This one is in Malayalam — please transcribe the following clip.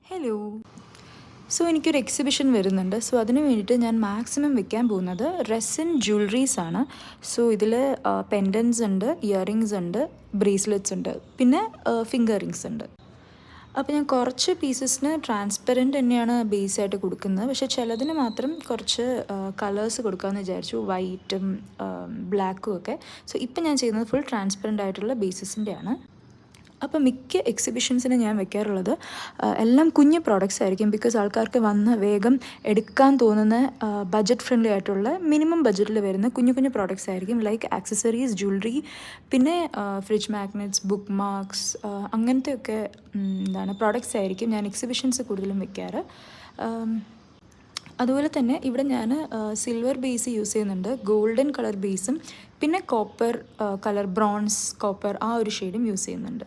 ഹലോ. സോ എനിക്കൊരു എക്സിബിഷൻ വരുന്നുണ്ട്. സോ അതിന് വേണ്ടിയിട്ട് ഞാൻ മാക്സിമം വെക്കാൻ പോകുന്നത് റെസിൻ ജ്വല്ലറീസ് ആണ്. സോ ഇതിൽ പെൻഡൻസ് ഉണ്ട്, ഇയറിങ്സ് ഉണ്ട്, ബ്രേസ്ലെറ്റ്സ് ഉണ്ട്, പിന്നെ ഫിംഗർ റിങ്സ് ഉണ്ട്. അപ്പോൾ ഞാൻ കുറച്ച് പീസസിന് ട്രാൻസ്പെറൻറ്റ് തന്നെയാണ് ബേസായിട്ട് കൊടുക്കുന്നത്. പക്ഷേ ചിലതിന് മാത്രം കുറച്ച് കളേഴ്സ് കൊടുക്കാമെന്ന് വിചാരിച്ചു, വൈറ്റും ബ്ലാക്കും ഒക്കെ. സോ ഇപ്പം ഞാൻ ചെയ്യുന്നത് ഫുൾ ട്രാൻസ്പെറൻ്റ് ആയിട്ടുള്ള ബേസിസിൻ്റെയാണ്. അപ്പോൾ മിക്ക എക്സിബിഷൻസിന് ഞാൻ വെക്കാറുള്ളത് എല്ലാം കുഞ്ഞ് പ്രോഡക്റ്റ്സ് ആയിരിക്കും. ബിക്കോസ് ആൾക്കാർക്ക് വന്ന് വേഗം എടുക്കാൻ തോന്നുന്ന ബഡ്ജറ്റ് ഫ്രണ്ട്ലി ആയിട്ടുള്ള മിനിമം ബഡ്ജറ്റിൽ വരുന്ന കുഞ്ഞു കുഞ്ഞു പ്രോഡക്റ്റ്സ് ആയിരിക്കും. ലൈക്ക് ആക്സസറീസ്, ജ്വല്ലറി, പിന്നെ ഫ്രിഡ്ജ് മാഗ്നറ്റ്സ്, ബുക്ക് മാർക്സ്, അങ്ങനത്തെയൊക്കെ പ്രോഡക്റ്റ്സ് ആയിരിക്കും ഞാൻ എക്സിബിഷൻസ് കൂടുതലും വെക്കാറ്. അതുപോലെ തന്നെ ഇവിടെ ഞാൻ സിൽവർ ബേസ് യൂസ് ചെയ്യുന്നുണ്ട്, ഗോൾഡൻ കളർ ബേസും, പിന്നെ കോപ്പർ കളർ, ബ്രോൺസ് കോപ്പർ ആ ഒരു ഷെയ്ഡും യൂസ് ചെയ്യുന്നുണ്ട്.